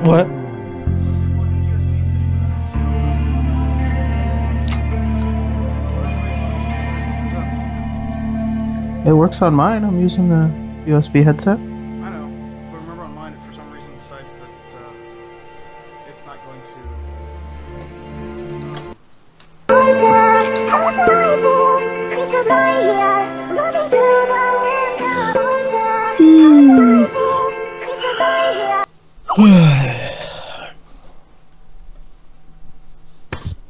What? It works on mine. I'm using the USB headset. I know, but remember on mine, it for some reason decides that it's not going to.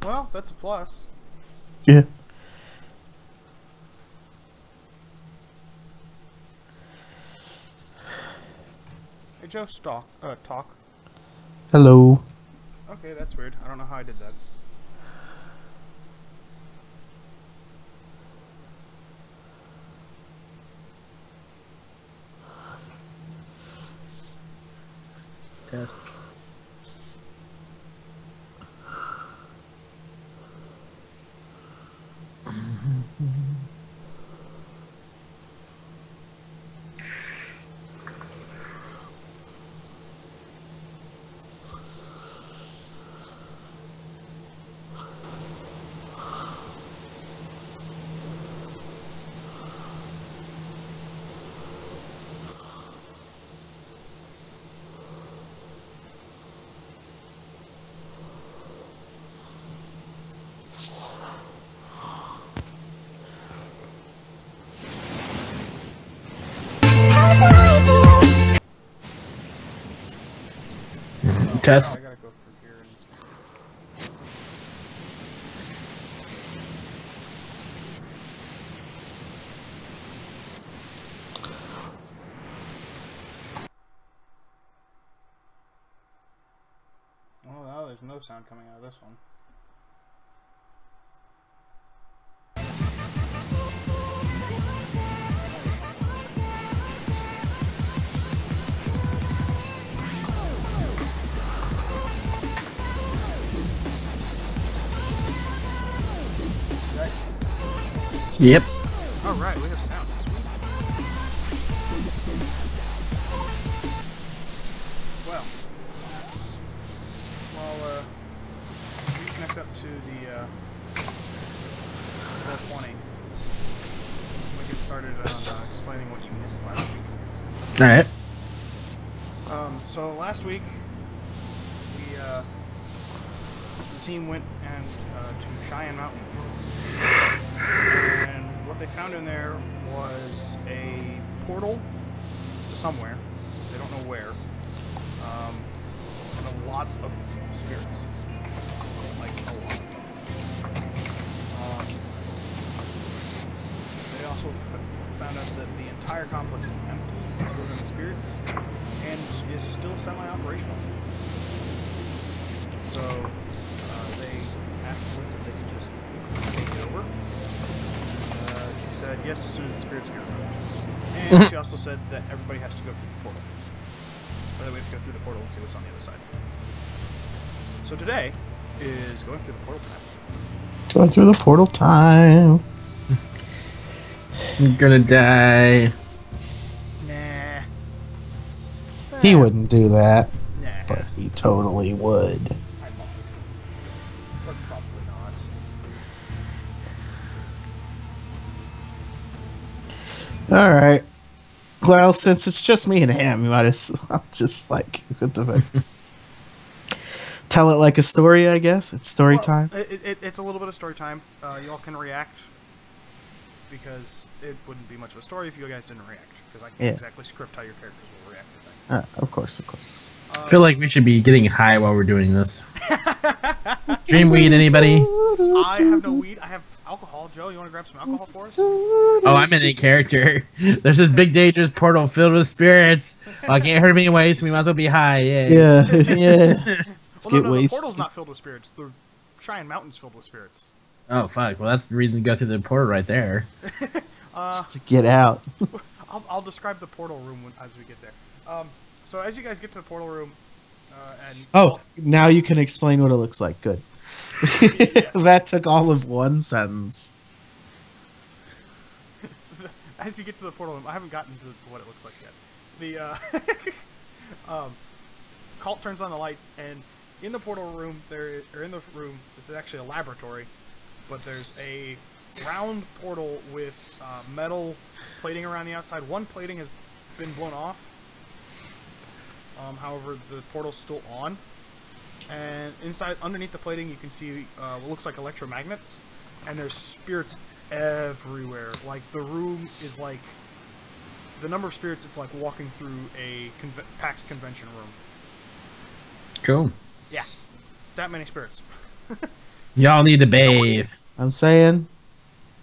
Well, that's a plus. Yeah. Hey Joe, talk. Hello. Okay, that's weird. I don't know how I did that. Yes. Test. I gotta go through here and... Well, now there's no sound coming out of this one. Yep. Alright, we have sound. Sweet. Well, while we connect up to the 420, we get started on explaining what you missed last week. All right. So last week, the team went to Cheyenne Mountain, and what they found in there was a portal to somewhere. They don't know where, and a lot of spirits, like a lot. They also found out that the entire complex is empty, other than the spirits, and is still semi-operational. So they asked Woods if they could just take it over. She said yes as soon as the spirits get removed. And she also said that everybody has to go through the portal. Or that we have to go through the portal and see what's on the other side. So today is going through the portal time. Going through the portal time. I'm gonna die. Nah. He wouldn't do that, Nah. but he totally would. I might. But probably not. All right. Well, since it's just me and him, you might as well just like what the fuck? Tell it like a story, I guess. It's story time. It's a little bit of story time. Y'all can react because it wouldn't be much of a story if you guys didn't react. Because I can't exactly script how your characters will react to things. Of course, of course. I feel like we should be getting high while we're doing this. Dream weed, anybody? I have no weed. I have alcohol. Joe, you want to grab some alcohol for us? Oh, I'm in a character. There's this big dangerous portal filled with spirits. Well, I can't hurt me anyway, so we might as well be high. Yeah. Yeah. Let's Well, get no, the wasted. portal's not filled with spirits. The Cheyenne Mountain's filled with spirits. Oh, fuck. Well, that's the reason to go through the portal right there. Just to get out. I'll describe the portal room as we get there. So as you guys get to the portal room, Now you can explain what it looks like. Good. That took all of one sentence. as you get to the portal room, I haven't gotten to what it looks like yet. The Colt turns on the lights, and in the portal room, it's actually a laboratory, but there's a round portal with metal plating around the outside. One plating has been blown off. However, the portal's still on. And underneath the plating, you can see what looks like electromagnets. And there's spirits everywhere. Like, the room is like... The number of spirits, it's like walking through a packed convention room. Cool. Yeah. That many spirits. Y'all need to bathe. I'm saying.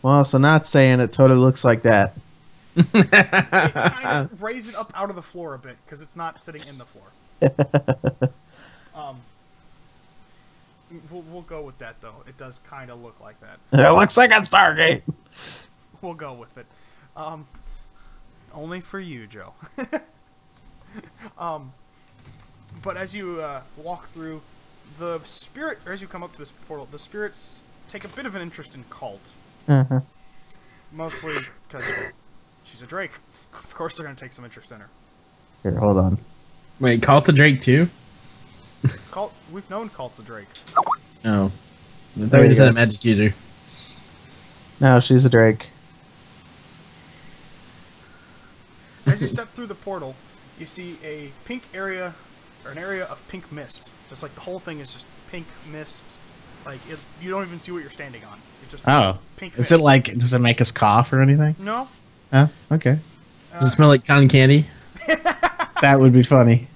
Well, also not saying it totally looks like that. It kind of raise it up out of the floor a bit, because it's not sitting in the floor. We'll go with that, though. It does kind of look like that. It looks like a Stargate. We'll go with it. Only for you, Joe. But as you walk through, as you come up to this portal, the spirits take a bit of an interest in Colt. Mostly because she's a Drake. Of course they're going to take some interest in her. Here, hold on. Wait, Call to Drake too? We've known Colt's a Drake. Oh. I thought we just had a magic user. No, she's a Drake. As you step through the portal, you see a pink area, or an area of pink mist. Just like the whole thing is just pink mist. Like, you don't even see what you're standing on. It's just pink mist. Is it like, does it make us cough or anything? No. Oh, okay. Does it smell like cotton candy? That would be funny.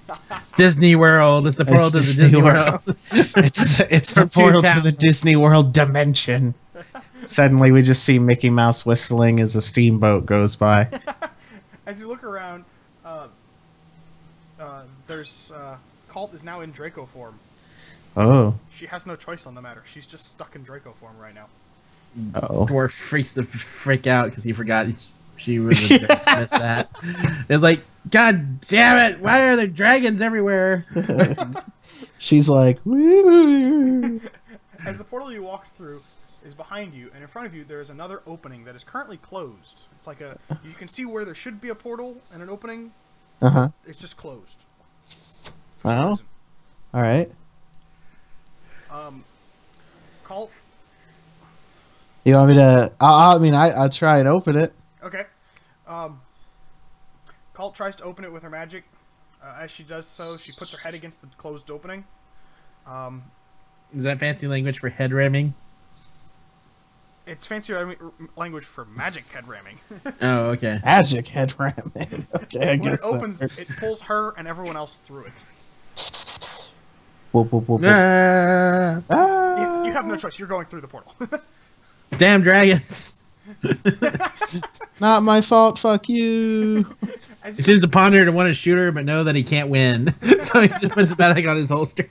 It's Disney World. It's the portal to the Disney World. It's the portal to the Disney World dimension. Suddenly we just see Mickey Mouse whistling as a steamboat goes by. As you look around, Colt is now in Draco form. Oh. She has no choice on the matter. She's just stuck in Draco form right now. Oh. Dwarf freaks the frick out because he forgot she was a Drake. Missed that. It's like, God damn it! Why are there dragons everywhere? She's like, woo. As the portal you walked through is behind you, and in front of you there is another opening that is currently closed. It's like you can see where there should be a portal and an opening. It's just closed. Oh. All right. Colt. You want me to? I'll try and open it. Okay. Colt tries to open it with her magic. As she does so, she puts her head against the closed opening. Is that fancy language for head ramming? It's fancy language for magic head ramming. Oh, okay. Magic head ramming. Okay, I When it guess so. opens, it pulls her and everyone else through it. Whoop, whoop, whoop, whoop. You have no choice. You're going through the portal. Damn dragons! Not my fault. Fuck you. As He you, seems to ponder to want to shoot her, but know that he can't win. So he just puts the back on his holster.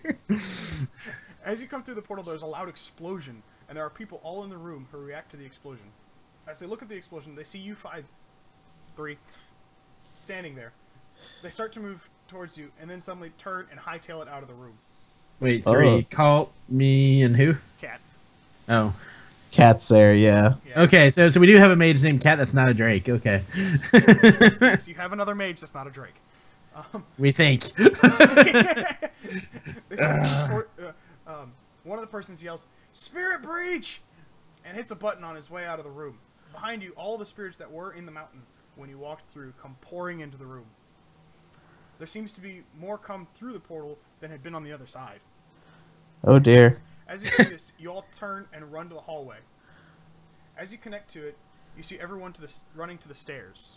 as you come through the portal, there's a loud explosion, and there are people all in the room who react to the explosion. As they look at the explosion, they see you three, standing there. They start to move towards you, and then suddenly turn and hightail it out of the room. Wait, 3. Colt, me, and who? Cat. Oh. Cat's there, yeah. Yeah. Okay, so we do have a mage named Cat that's not a Drake. Okay. Yes, you have another mage that's not a Drake. We think. They start one of the persons yells, "Spirit breach!" and hits a button on his way out of the room. Behind you, all the spirits that were in the mountain when you walked through come pouring into the room. There seems to be more come through the portal than had been on the other side. Oh dear. As you see this, you all turn and run to the hallway. As you connect to it, you see everyone running to the stairs.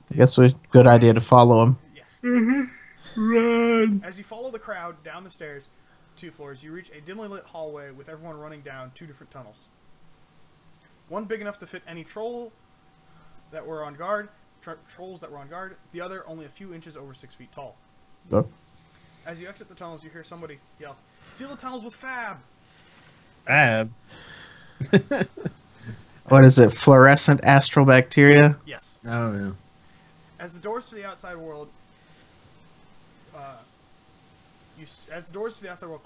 I guess it's a good idea to follow him. Yes. Run! As you follow the crowd down the stairs, 2 floors, you reach a dimly lit hallway with everyone running down 2 different tunnels. One big enough to fit any troll that were on guard, trolls that were on guard. The other only a few inches over 6 feet tall. Oh. As you exit the tunnels, you hear somebody yell, "Seal the tunnels with fab!" Fab. What is it? Fluorescent astral bacteria? Yes. Oh, yeah. As the doors to the outside world,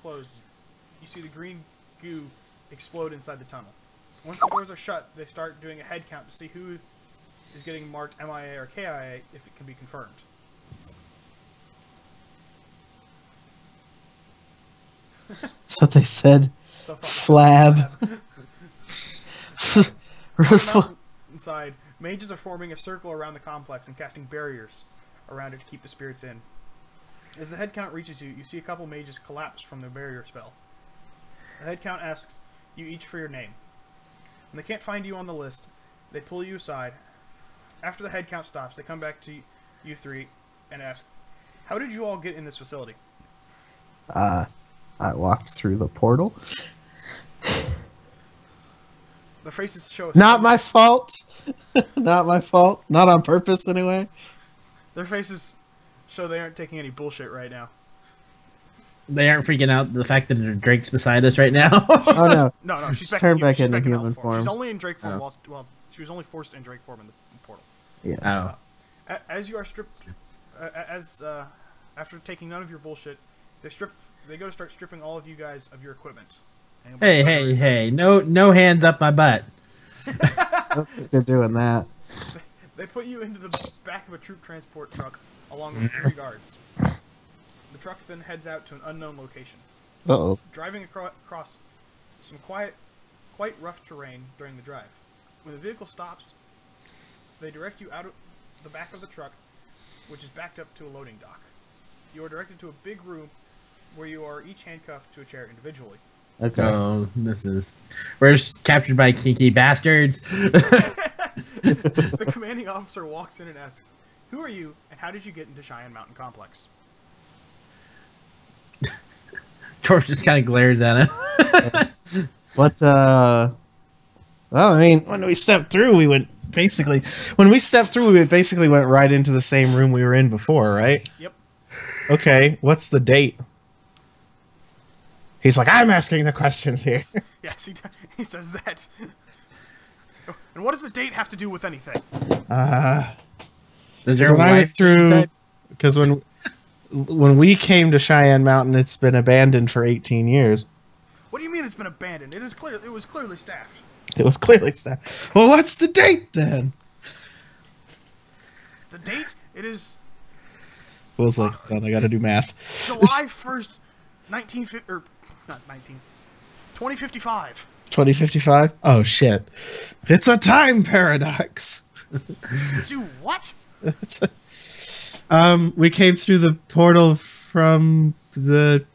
close, you see the green goo explode inside the tunnel. Once the doors are shut, they start doing a head count to see who is getting marked MIA or KIA if it can be confirmed. That's what they said. So Flab. inside, mages are forming a circle around the complex and casting barriers around it to keep the spirits in. As the head count reaches you, you see a couple mages collapse from their barrier spell. The head count asks you each for your name. When they can't find you on the list, they pull you aside. After the head count stops, they come back to you 3 and ask, "How did you all get in this facility?" I walked through the portal. Their faces show. Not my fault. Not my fault. Not on purpose, anyway. Their faces show they aren't taking any bullshit right now. They aren't freaking out the fact that Drake's beside us right now. Oh no! No, she's turned back she's into in human elf form. She's only in Drake form. Oh. Well, she was only forced in Drake form in the portal. Yeah. Oh. As you are stripped, after taking none of your bullshit, they go to start stripping all of you guys of your equipment. And Hey! No hands up my butt. I don't think they're doing that. They put you into the back of a troop transport truck along with 3 guards. The truck then heads out to an unknown location. Uh-oh. Driving across some quite rough terrain during the drive. When the vehicle stops, they direct you out of the back of the truck, which is backed up to a loading dock. You are directed to a big room where you are each handcuffed to a chair individually. Okay. Oh, we're just captured by kinky bastards. The commanding officer walks in and asks, "Who are you, and how did you get into Cheyenne Mountain Complex?" Torf just kind of glares at him. What? Well, I mean, when we stepped through, we went basically went right into the same room we were in before, right? Yep. Okay. What's the date? He's like, I'm asking the questions here. Yes, he says that. And what does the date have to do with anything? Is there a When I went wife through, type? because when we came to Cheyenne Mountain, it's been abandoned for 18 years. What do you mean it's been abandoned? It was clearly staffed. It was clearly staffed. Well, what's the date then? The date? It is Will's like, hold on, I gotta do math. July 1st, 2055. 2055? Oh shit. It's a time paradox. Do what? We came through the portal from the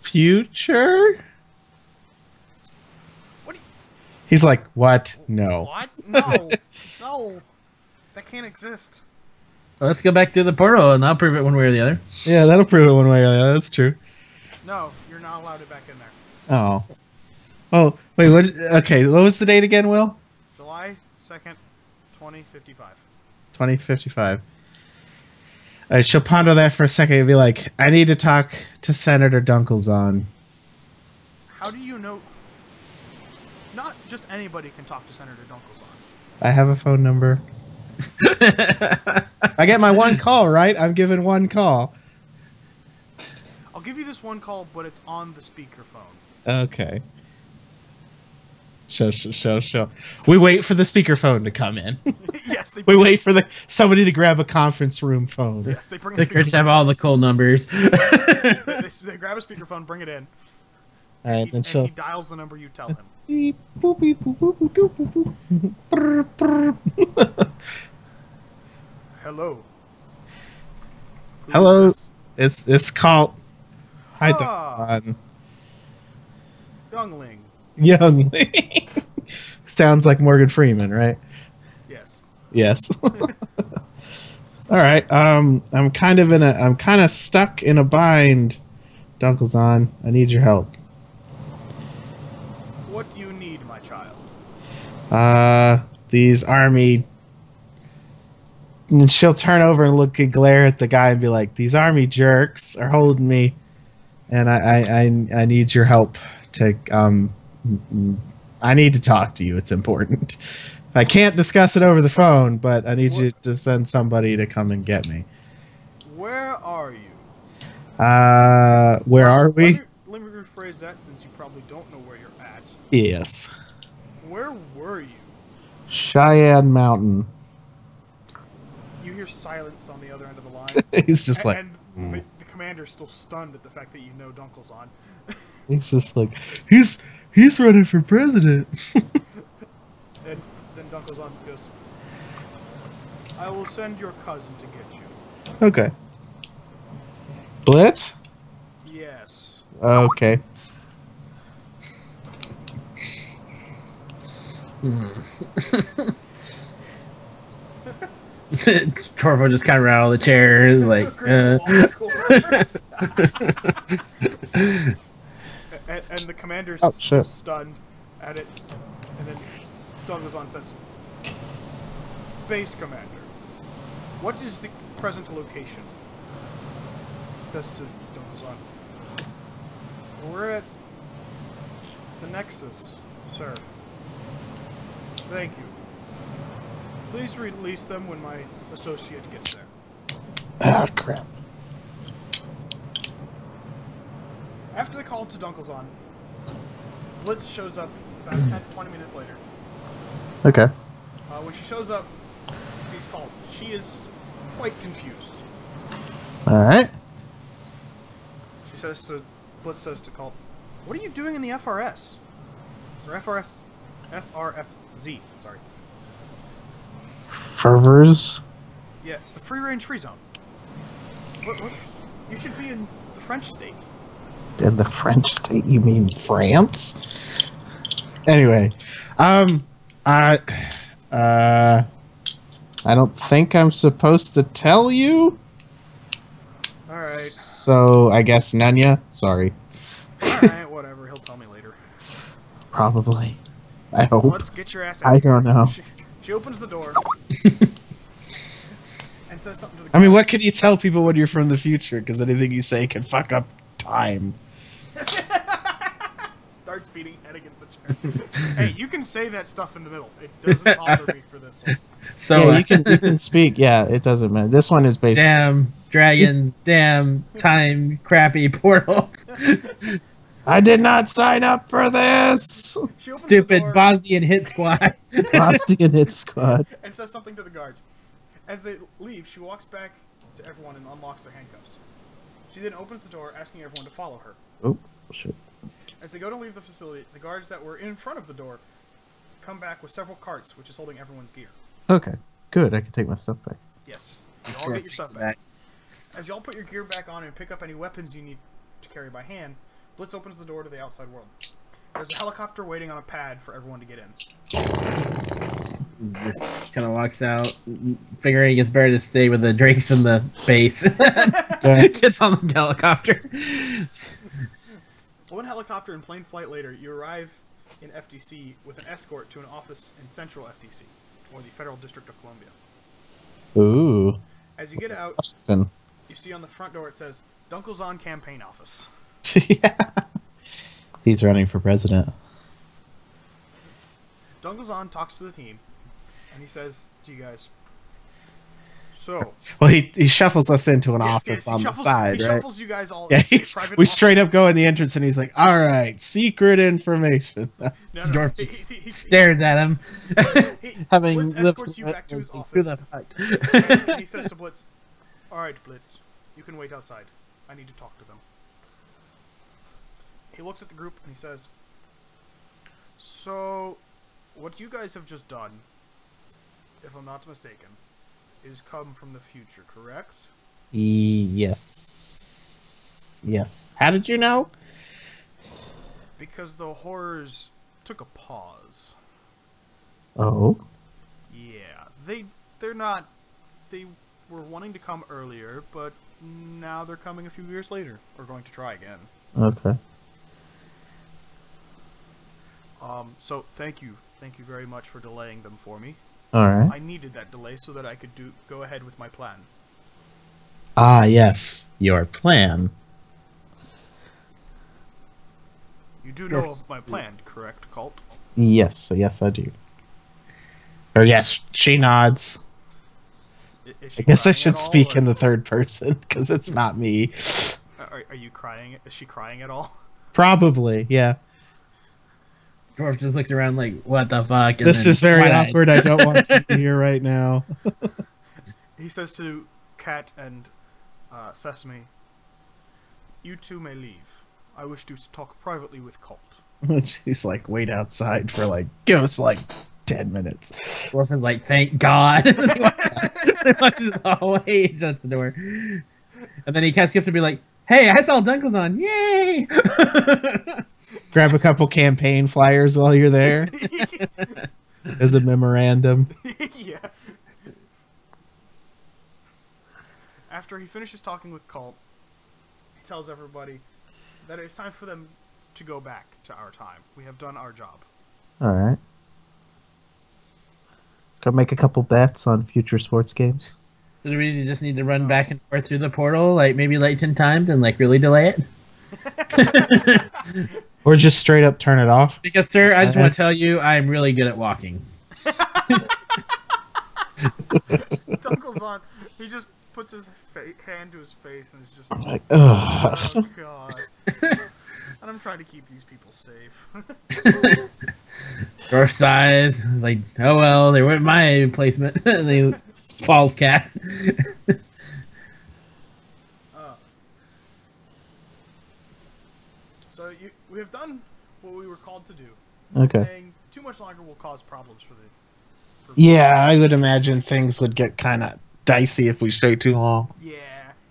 future. What? He's like, what? No. What? No, no, that can't exist. Well, let's go back to the portal, and I'll prove it one way or the other. Yeah, that'll prove it one way or the other. That's true. No, you're not allowed it back in there. Oh. Oh, wait, what? Okay, what was the date again, Will? July 2nd, 2055. 2055. All right, she'll ponder that for a second and be like, I need to talk to Senator Dunkelzahn. How do you know? Not just anybody can talk to Senator Dunkelzahn. I have a phone number. I get my one call, right? I'm given one call. I'll give you this one call, but it's on the speakerphone. Okay. Show. We wait for the speakerphone to come in. Yes, We wait for somebody to grab a conference room phone. Yes, they bring. The kids have all the cool numbers. they grab a speakerphone, bring it in. All right, then And he dials the number you tell him. Beep, boop, beep, boop, boop, boop, boop, boop, boop. Brr, brr. Hello. Who Hello. is this? It's called. Hi, Ah. Dunkelzahn. Youngling. Youngling. Sounds like Morgan Freeman, right? Yes. Yes. All right. I'm kind of stuck in a bind, Dunkelzahn. I need your help. What do you need, my child? These army. And she'll turn over and glare at the guy and be like, "These army jerks are holding me, and I need your help to I need to talk to you. It's important. I can't discuss it over the phone, but I need you to send somebody to come and get me." Where are you? Where are we? Let me rephrase that, since you probably don't know where you're at. Yes. Where were you? Cheyenne Mountain. You hear silence on the other end of the line. He's just like, And the commander's still stunned at the fact that you know Dunkelzahn. he's just like, he's running for president. And then Dunkelzahn goes, I will send your cousin to get you. Okay. Blitz? Yes. Okay. Torvo just kind of rattled the chair, like. And the commander's shit. stunned at it. And then Dunkelzahn says, Base Commander, what is the present location? He says to Dunkelzahn, we're at the Nexus, sir. Thank you. Please release them when my associate gets there. Ah, crap. After the call to Dunkelzahn, Blitz shows up about 10-20 minutes later. Okay. When she shows up, sees Colt. She is quite confused. All right. She says to Blitz says to Colt, "What are you doing in the FRS? Or FRZ? Sorry. Fervors. Yeah, the free range free zone. What? You should be in the French state." In the French state? You mean France? Anyway, I don't think I'm supposed to tell you. All right. So I guess Nanya. Sorry. All right. Whatever. He'll tell me later. Probably. I hope. Let's get your ass out. I don't know. She opens the door and says something to the. I mean, what can you tell people when you're from the future? Because anything you say can fuck up time. Starts beating head against the chair. Hey, you can say that stuff in the middle. It doesn't bother me for this one. So yeah, you can speak. Yeah, it doesn't matter. This one is basically damn dragons, damn time, crappy portals. I did not sign up for this. She opens the Stupid door Bosnian hit squad. Bosnian hit squad. and says something to the guards. As they leave, she walks back to everyone and unlocks their handcuffs. She then opens the door, asking everyone to follow her. Oh shit. As they go to leave the facility, the guards that were in front of the door come back with several carts, which is holding everyone's gear. Okay, good. I can take my stuff back. Yes. You all get your stuff back. As you all put your gear back on and pick up any weapons you need to carry by hand, Blitz opens the door to the outside world. There's a helicopter waiting on a pad for everyone to get in. Just kind of walks out, figuring it's better to stay with the Drakes than the base. Gets on the helicopter. One helicopter in plain flight later, you arrive in FDC with an escort to an office in Central FDC, or the Federal District of Columbia. Ooh. As you get out, you see on the front door it says, Dunkelzahn Campaign Office. Yeah. He's running for president. Dunkelzahn talks to the team, and he says to you guys, so... Well, he shuffles us into an office on the side, he right? shuffles you guys all Yeah, into a private we office. straight up go in the entrance, and he's like, all right, secret information. No, Dorf just stares at him, having Blitz lived escorts you back to his office. Who the fuck? And he says to Blitz, alright, Blitz, you can wait outside. I need to talk to them. He looks at the group and he says, so, what you guys have just done, if I'm not mistaken, is come from the future, correct? Yes. Yes. How did you know? Because the horrors took a pause. Oh. Yeah, they were wanting to come earlier, but now they're coming a few years later. Or going to try again. Okay. So thank you very much for delaying them for me. All right. I needed that delay so that I could go ahead with my plan. Ah, yes. Your plan. You do know of my plan, correct, Colt? Yes. Yes, I do. Or yes, she nods. Is she I guess I crying should at all, speak or- in the third person, because it's not me. Are you crying? Is she crying at all? Probably, yeah. Dwarf just looks around like, what the fuck? And This then is very wide-eyed. awkward. I don't want to be here right now. He says to Kat and Sesame, you two may leave. I wish to talk privately with Colt. She's like, wait outside for like, give us like 10 minutes. Dwarf is like, thank God. He watches the hallway, shuts the door. And then he catches up to be like, hey, I saw Dunkelzahn. Yay! Grab a couple campaign flyers while you're there as a memorandum. Yeah. After he finishes talking with Colt, he tells everybody that it's time for them to go back to our time. We have done our job. All right. Go make a couple bets on future sports games. So do we just need to run back and forth through the portal, like maybe like 10 times and like really delay it? Or just straight up turn it off. Because, sir, I just want to tell you, I'm really good at walking. Dunkelzahn, he just puts his hand to his face and is just Like, ugh. oh god. And I'm trying to keep these people safe. Dwarf sighs. It's like, oh well, they weren't my placement. They falls cat. So we have done what we were called to do. Okay. Saying too much longer will cause problems for the. Yeah, I would imagine things would get kind of dicey if we stay too long. Yeah,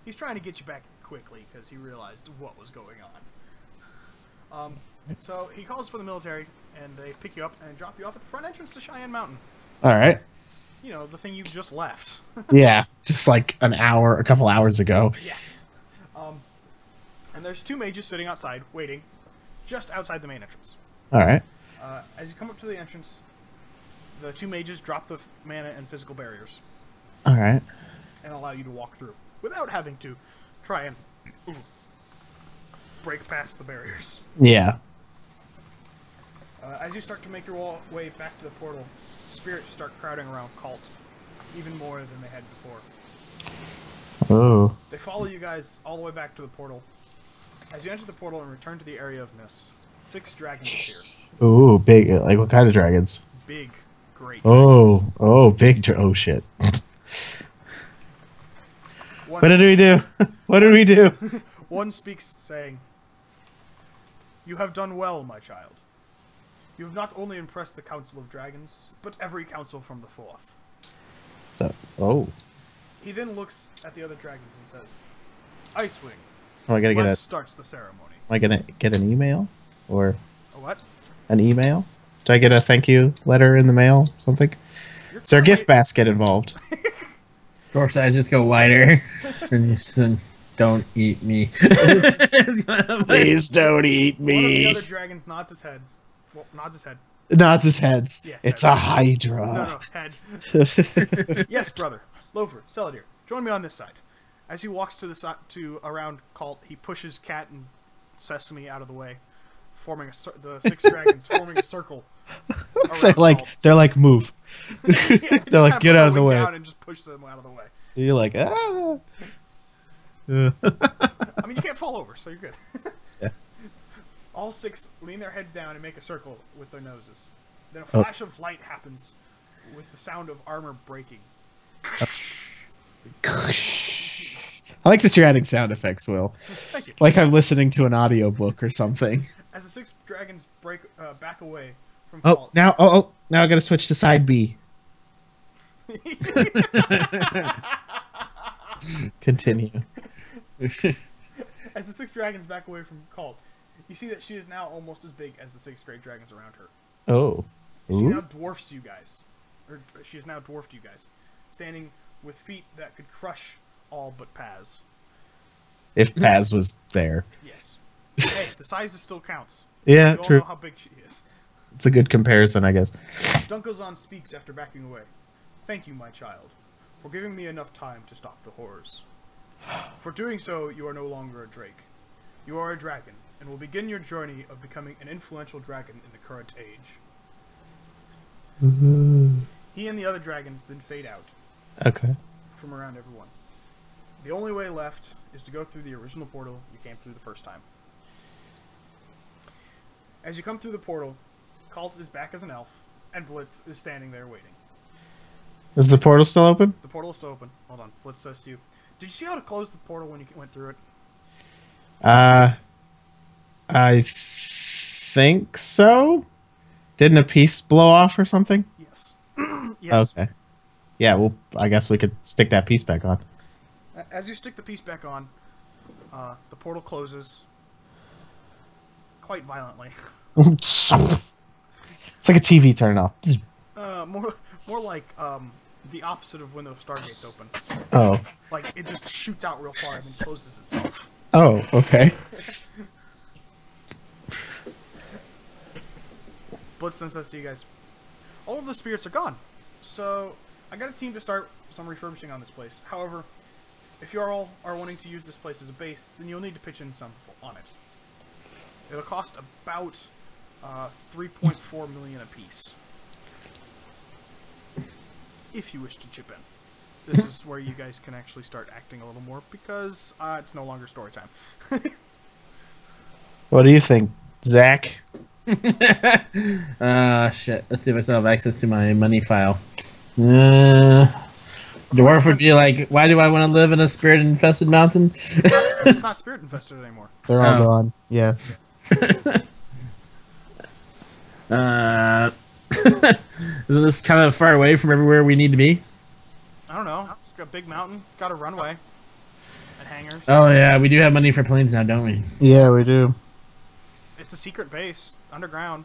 he's trying to get you back quickly because he realized what was going on. So he calls for the military, and they pick you up and drop you off at the front entrance to Cheyenne Mountain. All right. You know, the thing you just left. Yeah, just like a couple hours ago. Yeah. And there's two mages sitting outside, waiting, just outside the main entrance. All right. As you come up to the entrance, the two mages drop the mana and physical barriers All right. and allow you to walk through without having to try and break past the barriers. Yeah. As you start to make your way back to the portal, spirits start crowding around Colt, even more than they had before. Oh. They follow you guys all the way back to the portal. As you enter the portal and return to the area of mist, 6 dragons appear. Ooh, big. Like what kind of dragons? Big, great Oh. dragons. Oh, big. Oh shit. One, What did we do? What did we do? one speaks, saying, "You have done well, my child. You have not only impressed the Council of Dragons, but every council from the Fourth. So, oh. He then looks at the other dragons and says, Icewing, Am I gonna starts the ceremony. Am I gonna get an email or A what? an email? Do I get a thank you letter in the mail? Something? Is there a gift basket involved? Door size just go wider. And you don't eat me. Please don't eat One of the me. other dragons nods his head. Nods his heads. Yes, It's head. a hydra. No, head. Yes, brother. Lover, Celadir, join me on this side. As he walks to the side, around Colt, he pushes Cat and Sesame out of the way, forming the 6 dragons forming a circle. They're like move. Yeah, They're like get out of the way. Down and just push them out of the way. You're like ah. I mean, you can't fall over, so you're good. Yeah. All 6 lean their heads down and make a circle with their noses. Then a flash of light happens with the sound of armor breaking. I like that you're adding sound effects, Will. Thank you. Like I'm listening to an audiobook or something. As the 6 dragons back away from Oh, Colt. now I gotta switch to side B. Continue. As the 6 dragons back away from Colt, you see that she is now almost as big as the 6 great dragons around her. Oh. She Ooh. now dwarfs you guys. Or she has now dwarfed you guys. Standing with feet that could crush all but Paz. If Paz was there. Yes. Hey, the size still counts. Yeah, You all true. know how big she is. It's a good comparison, I guess. Dunkazon speaks after backing away. Thank you, my child, for giving me enough time to stop the horrors. For doing so, you are no longer a drake. You are a dragon, and will begin your journey of becoming an influential dragon in the current age. He and the other dragons then fade out Okay. from around everyone. The only way left is to go through the original portal you came through the first time. As you come through the portal, Colt is back as an elf, and Blitz is standing there waiting. Is the portal still open? The portal is still open. Hold on. Blitz says to you, did you see how to close the portal when you went through it? I think so. Didn't a piece blow off or something? Yes. Yes. Okay. Yeah, well, I guess we could stick that piece back on. As you stick the piece back on, the portal closes quite violently. It's like a TV turning off. More like the opposite of when those stargates open. Oh. Like it just shoots out real far and then closes itself. Oh, okay. Blitz then says to you guys, all of the spirits are gone, so I got a team to start some refurbishing on this place. However, if you all are wanting to use this place as a base, then you'll need to pitch in some on it. It'll cost about 3.4 million apiece. If you wish to chip in. This is where you guys can actually start acting a little more, because it's no longer story time. What do you think, Zach? Shit. Let's see if I still have access to my money file. Dwarf would be like, why do I want to live in a spirit-infested mountain? It's not spirit infested anymore. They're all gone. Yeah. Isn't this kind of far away from everywhere we need to be? I don't know. It's got a big mountain, got a runway, and hangars. Oh yeah, we do have money for planes now, don't we? Yeah, we do. It's a secret base, underground,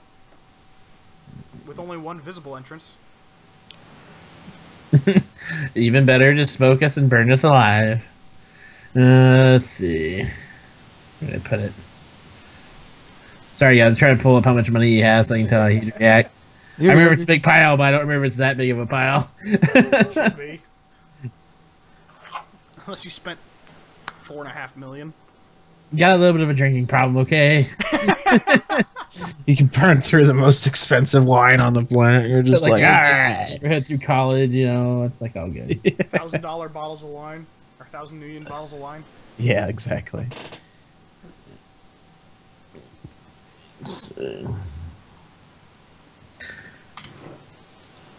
with only one visible entrance. Even better, just smoke us and burn us alive. Let's see. Where did I put it? Sorry, guys. I'm trying to pull up how much money he has so I can tell how he'd react. I remember it's a big pile, but I don't remember it's that big of a pile. Should be. Unless you spent 4.5 million. Got a little bit of a drinking problem, okay? You can burn through the most expensive wine on the planet. You're just like, all right. We head through college, you know, it's like all good. $1,000 bottles of wine, or 1,000 million bottles of wine. Yeah, exactly. So,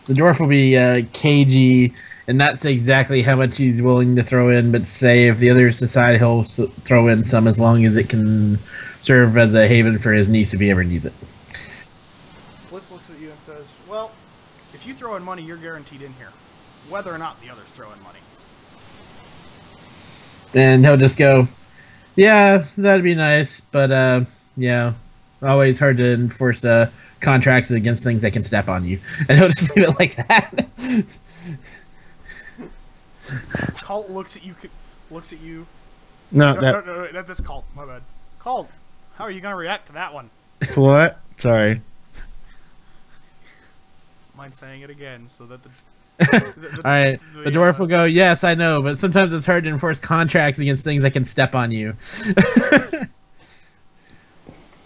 the dwarf will be cagey and not say exactly how much he's willing to throw in, but say if the others decide he'll throw in some as long as it can serve as a haven for his niece if he ever needs it. Blitz looks at you and says, well, if you throw in money, you're guaranteed in here. Whether or not the others throw in money. And he'll just go, yeah, that'd be nice, but yeah, always hard to enforce contracts against things that can step on you. And he'll just leave it like that. Colt looks at you. No, No, not this Colt. My bad. Colt, how are you gonna react to that one? what? Sorry. Mind saying it again so that the All right, the dwarf will go, yes, I know, but sometimes it's hard to enforce contracts against things that can step on you.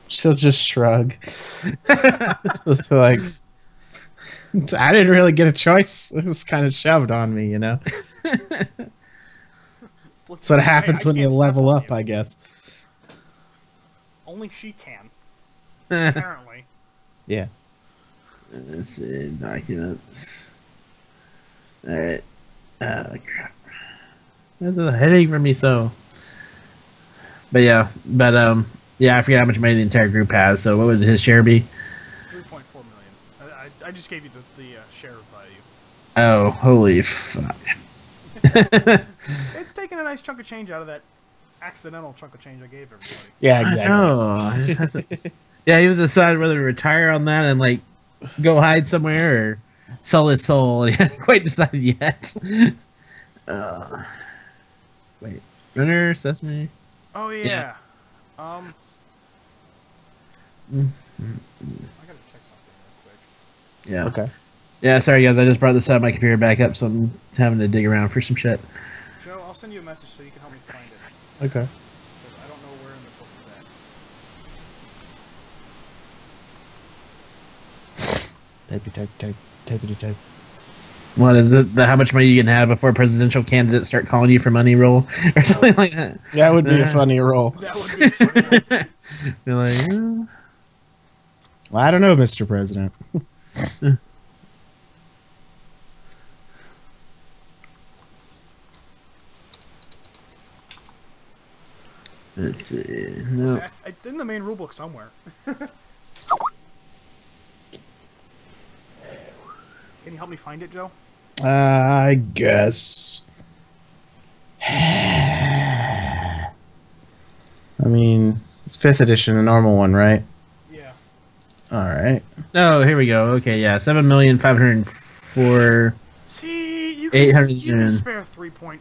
She'll just shrug. Just like, I didn't really get a choice. It was kind of shoved on me, you know? That's what happens when you level up, I guess. Only she can. Apparently. Yeah. Let's see, documents. Alright. Crap. That's a headache for me, so. But yeah, yeah, I forget how much money the entire group has, so what would his share be? 3.4 million. I just gave you the share value. Oh, holy fuck. It's taking a nice chunk of change out of that accidental chunk of change I gave everybody. Yeah, exactly. Oh, yeah, he was deciding whether to retire on that and like go hide somewhere or sell his soul. He hadn't quite decided yet. Wait, Runner, Sesame. Oh yeah. I gotta check something real quick. Yeah. Okay. Yeah, sorry guys, I just brought this out of my computer back up, so I'm having to dig around for some shit. Joe, I'll send you a message so you can help me find it. Okay. Because I don't know where in the book it's at. Typey-type. What is it? How much money you can have before presidential candidates start calling you for money roll or something like that? That would be a funny roll. That would be funny. You're like, Well, I don't know, Mr. President. let's see. No. It's in the main rulebook somewhere. Can you help me find it, Joe? I guess. I mean, it's 5th edition, a normal one, right? Yeah. All right. Oh, here we go. Okay, yeah, 7,504,000. See, you 800 can spare 3.4.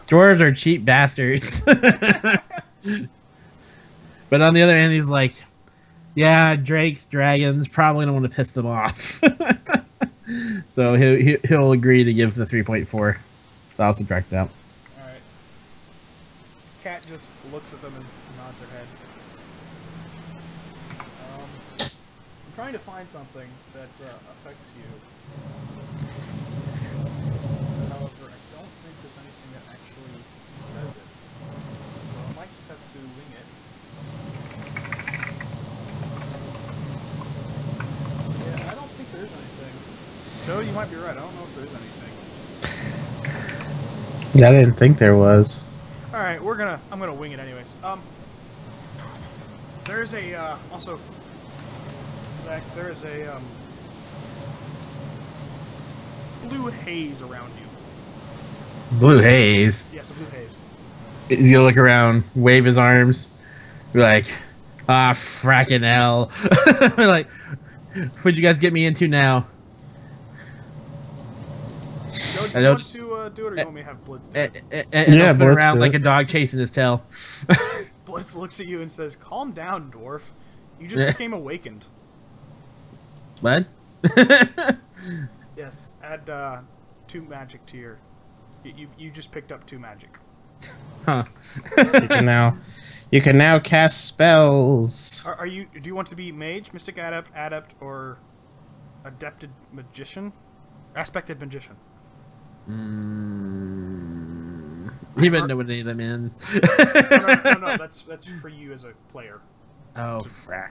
Dwarves are cheap bastards. But on the other hand, he's like, yeah, drakes, dragons, probably don't want to piss them off. So he'll agree to give the 3.4. So I'll subtract it out. Alright. Cat just looks at them and nods her head. I'm trying to find something that affects you. However, I don't think there's anything that actually says it. So I might just have to wing it. Yeah, I don't think there is anything. Joe, you might be right. I don't know if there is anything. Yeah, I didn't think there was. All right, I'm gonna wing it anyways. There's a also, Zach, there is a blue haze around you. Blue haze. Yes, a blue haze. He's gonna look around, wave his arms, be like, ah, fracking hell. Like, what'd you guys get me into now? Joe, do you want to do it, or you want me to have Blitz do it? And Yeah, he'll spin Blitz around do like it. a dog chasing his tail. Blitz looks at you and says, "Calm down, dwarf. You just became awakened." What? Yes, add 2 magic to your. You just picked up 2 magic. Huh. You can now cast spells. Are you? Do you want to be mage, mystic adept, or adepted magician? Aspected magician. He wouldn't know what any of them means. No. That's for you as a player. Oh, frack.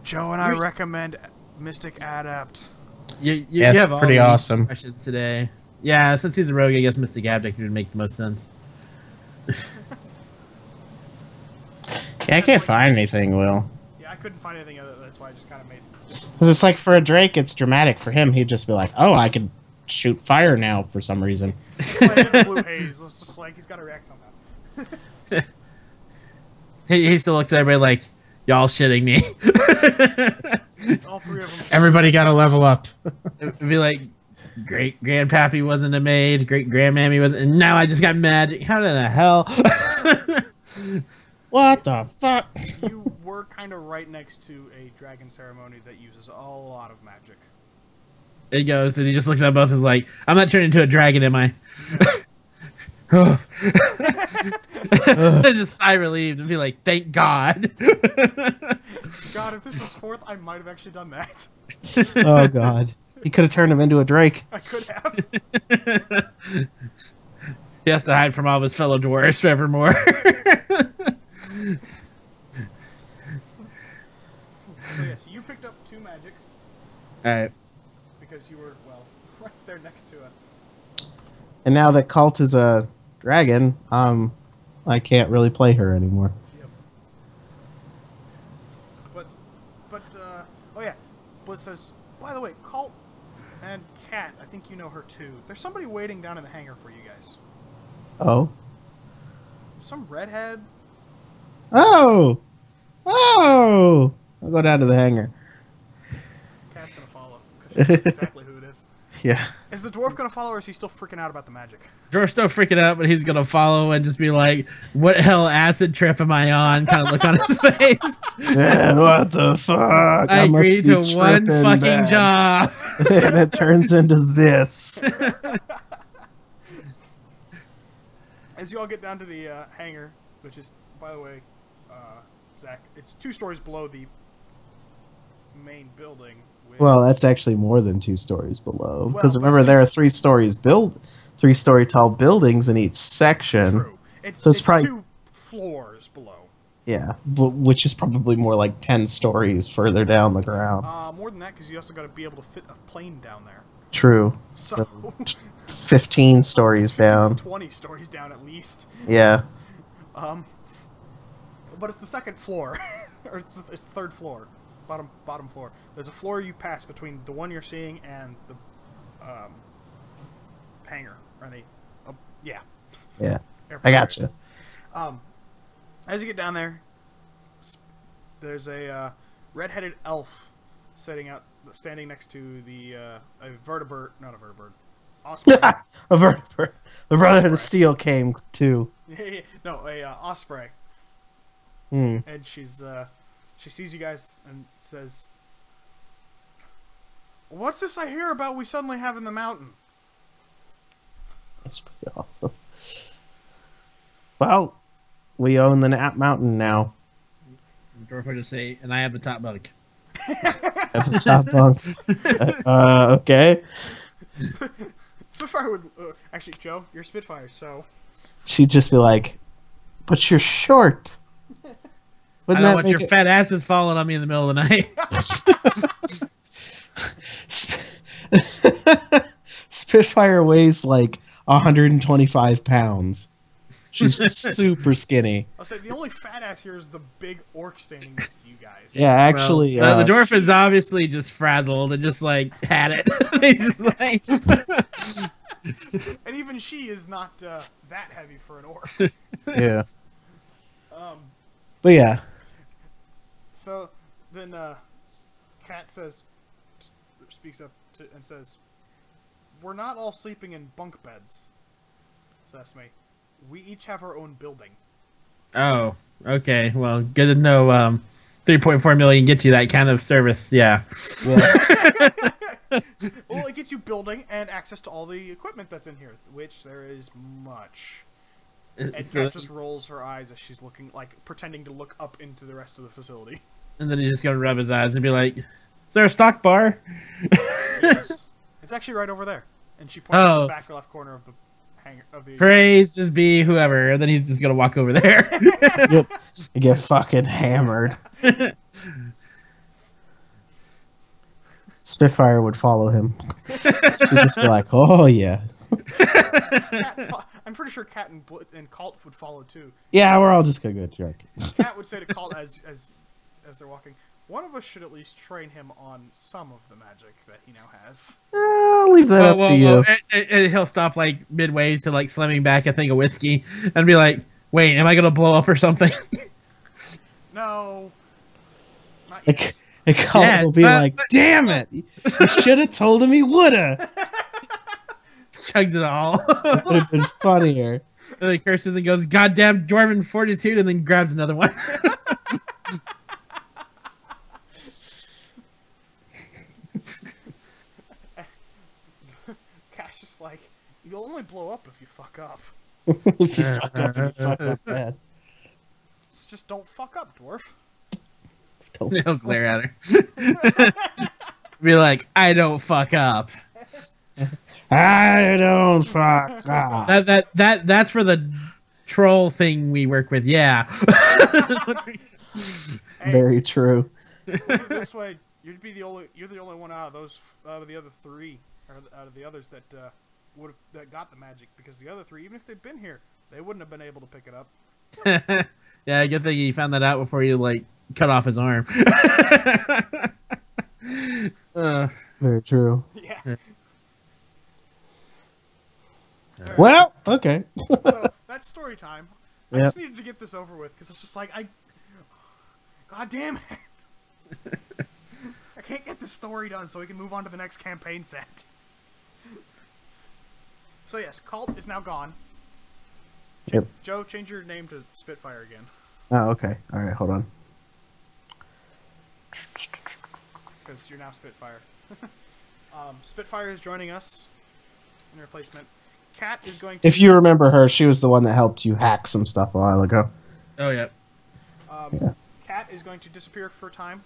Joe and I recommend mystic adept. You Yeah, it's have all pretty the awesome. questions today. Yeah, since he's a rogue, I guess Mystic Abject would make the most sense. Yeah, I can't find anything, Will. Yeah, I couldn't find anything other. That's why I just kind of made. Because it's like for a Drake, it's dramatic. For him, he'd just be like, "Oh, I could shoot fire now for some reason. The blue haze. It's just like he's got to react somehow. He still looks at everybody like, y'all shitting me. All three of them. Everybody got to level up. It'd be like, great grandpappy wasn't a mage, great grandmammy wasn't, and now I just got magic. How the hell? What the fuck? You were kind of right next to a dragon ceremony that uses a lot of magic. There he goes, and he just looks at both and is like, I'm not turning into a dragon, am I? Just sigh relieved and be like, thank God. God, if this was fourth, I might have actually done that. Oh God, he could have turned him into a drake. I could have. He has to hide from all of his fellow dwarves forevermore. So yes, you picked up 2 magic Alright. because you were, well, right there next to it. And now that Cult is a dragon, I can't really play her anymore. Yep. But oh yeah, Blitz says, by the way, Colt and Kat, I think you know her too. There's somebody waiting down in the hangar for you guys. Oh. Some redhead. Oh! Oh! I'll go down to the hangar. Kat's gonna follow, because she knows exactly who it is. Yeah. Is the dwarf gonna follow, or is he still freaking out about the magic? Dwarf's still freaking out, but he's gonna follow and just be like, what hell acid trip am I on? Kind of look on his face. Man, what the fuck? I must agreed be to one tripping fucking bad. job. And it turns into this. As you all get down to the hangar, which is, by the way, Zach, it's 2 stories below the main building. Well, that's actually more than 2 stories below. Because Well, remember, there are 3-story tall buildings in each section. True. It's, So it's it's probably- 2 floors below. Yeah, which is probably more like 10 stories further down the ground. More than that, because you also got to be able to fit a plane down there. True. So, 15 stories down. 20 stories down at least. Yeah. But it's the 2nd floor, or it's the 3rd floor, bottom floor. There's a floor you pass between the one you're seeing and the hangar, or the yeah. Yeah. Airport I gotcha. As you get down there, there's a red-headed elf standing next to the a vertibird, not a vertibird, osprey. A vertebrate. The Brotherhood of Steel came too. No, a osprey. Hmm. And she sees you guys and says, "What's this I hear about we suddenly have in the mountain?" That's pretty awesome. Well, we own the mountain now. Dwarf would just say, and I have the top bunk. At the top bunk. Okay. Spitfire would actually, Joe, you're Spitfire, so She'd just be like, "But you're short." I Wouldn't don't that want make your it- fat asses falling on me in the middle of the night. Spitfire weighs like 125 pounds. She's super skinny. I'll say the only fat ass here is the big orc standing next to you guys. Yeah, actually, Well, the dwarf is obviously just frazzled and just like had it. He's just like, And even she is not that heavy for an orc. yeah. But yeah, So then Kat speaks up and says, "We're not all sleeping in bunk beds." So that's me. We each have our own building. oh, okay. Well, good to know. 3.4 million gets you that kind of service. Yeah. Well, it gets you building and access to all the equipment that's in here, which there is much. And So- Kat just rolls her eyes as she's looking, like, pretending to look up into the rest of the facility. and then he's just gonna rub his eyes and be like, "Is there a stock bar?" Yes. It's actually right over there. And she points to the back left corner of the hangar. Praises be whoever. And then he's just gonna walk over there. you get fucking hammered. Spitfire would follow him. She'd just be like, "Oh yeah, I'm pretty sure Kat and Colt would follow too. yeah, we're all just gonna go drink." Kat would say to Colt as they're walking, one of us should at least train him on some of the magic that he now has. I'll leave that up to you. And he'll stop like midway to like slamming back a thing of whiskey and be like, "Wait, am I gonna blow up or something?" No, not yet. And Colt will be like, "Damn it! You should have told him he woulda." Chugs it all. That would have been funnier. And he curses and goes, "Goddamn dwarven fortitude," and then grabs another one. Cash is like, "You'll only blow up if you fuck up. If you fuck up, you fuck up bad. So just don't fuck up, dwarf." He'll glare at her. Be like, "I don't fuck up." I don't fuck up. That's for the troll thing we work with. Yeah. Hey, Very true. this way, you're the only one out of those the other three, or out of the others that that got the magic, because the other three, even if they'd been here, they wouldn't have been able to pick it up. Yeah, good thing he found that out before you like cut off his arm. Very true. Yeah. Well, okay. So that's story time. I Yep. just needed to get this over with because it's just like God damn it! I can't get this story done so we can move on to the next campaign set. So yes, Cult is now gone. Yep. Joe, change your name to Spitfire again. Oh, okay. All right, hold on. Because you're now Spitfire. Spitfire is joining us in replacement. Cat is going to... If you remember her, she was the one that helped you hack some stuff a while ago. Oh yeah. Yeah. Cat is going to disappear for a time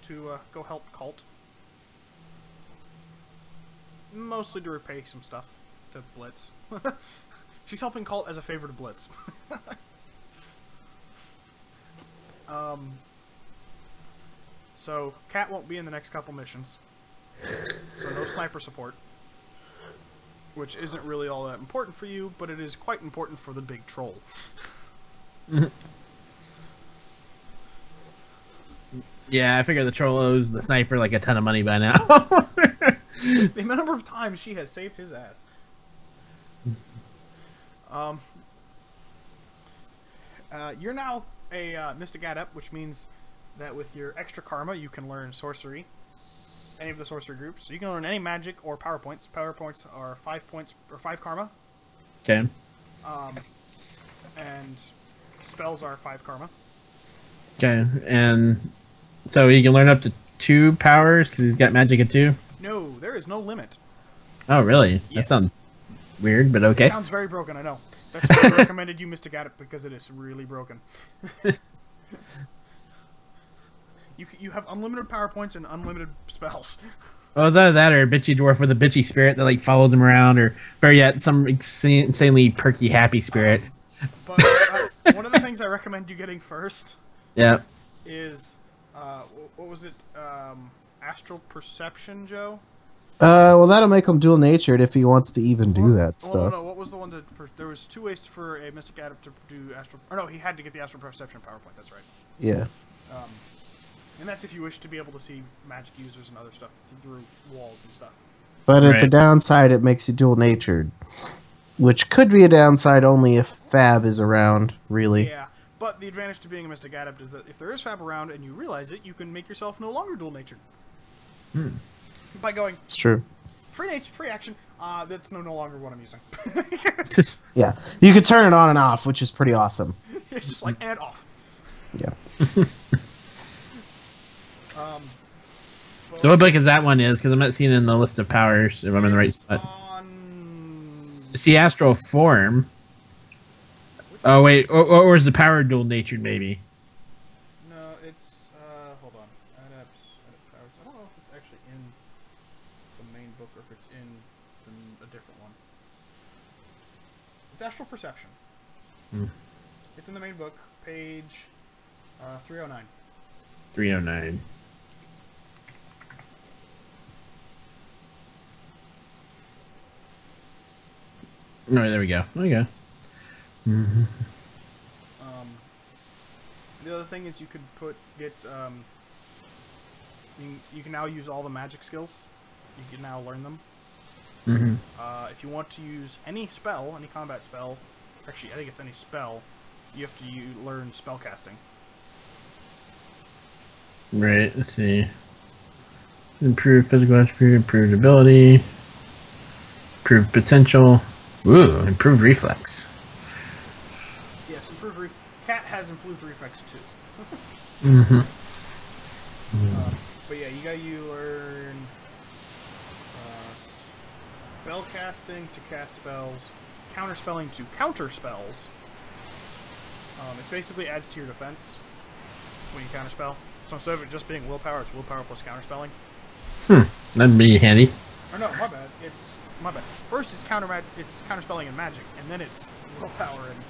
to go help Cult. Mostly to repay some stuff to Blitz. She's helping Cult as a favor to Blitz. So Cat won't be in the next couple missions. So no sniper support. Which isn't really all that important for you, but it is quite important for the big troll. Yeah, I figure the troll owes the sniper like a ton of money by now. The number of times she has saved his ass. You're now a Mystic Adept, which means that with your extra karma, you can learn sorcery. Any of the sorcery groups. So you can learn any magic or power points. Power points are 5 points or 5 karma. Okay. And spells are 5 karma. Okay, and so he can learn up to 2 powers because he's got magic at 2. No, there is no limit. Oh, really? That Yes. sounds weird, but okay. It sounds very broken, I know. That's why I recommended you Mystic Adept, because it is really broken. You have unlimited power points and unlimited spells. Well, is that or a bitchy dwarf with a bitchy spirit that like follows him around, or better yet, some insanely perky happy spirit? But one of the things I recommend you getting first Yeah. is what was it? Astral perception, Joe? Well, that'll make him dual natured if he wants to even do that Well, stuff. no, what was the one that... There was 2 ways for a Mystic Adept to do astral... Or no, he had to get the astral perception PowerPoint, that's right. Yeah. And that's if you wish to be able to see magic users and other stuff through walls and stuff. But at Right. the downside, it makes you dual natured, which could be a downside only if Fab is around, really. Yeah, but the advantage to being a Mystic Adept is that if there is Fab around and you realize it, you can make yourself no longer dual natured. By going It's true. free action. That's no longer what I'm using. Yeah. You could turn it on and off, which is pretty awesome. It's just like and off. Yeah. So what book is that one is? Because I'm not seeing it in the list of powers, if I'm in the right spot. See astral form. Oh wait, or is the power dual natured maybe? No, it's hold on. Adept powers. I don't know if it's actually in the main book or if it's in a different one. It's astral perception. It's in the main book, page 309. 309. All right, there we go. There we go. The other thing is you could get You can now use all the magic skills. You can now learn them. Mm-hmm. If you want to use any spell, any combat spell, actually, I think it's any spell, you have to learn spell casting. Right, let's see. Improved physical attribute, improved ability, improved potential. Ooh, improved reflex. Yes, Cat has improved reflex too. Mm-hmm. But yeah, you learn spell casting to cast spells, counter spelling to counter spells. It basically adds to your defense when you counter spell. So instead of it just being willpower, it's willpower plus counter spelling. That'd be handy. Or no, my bad. It's my bad. First, it's counter spelling and magic, and then it's willpower and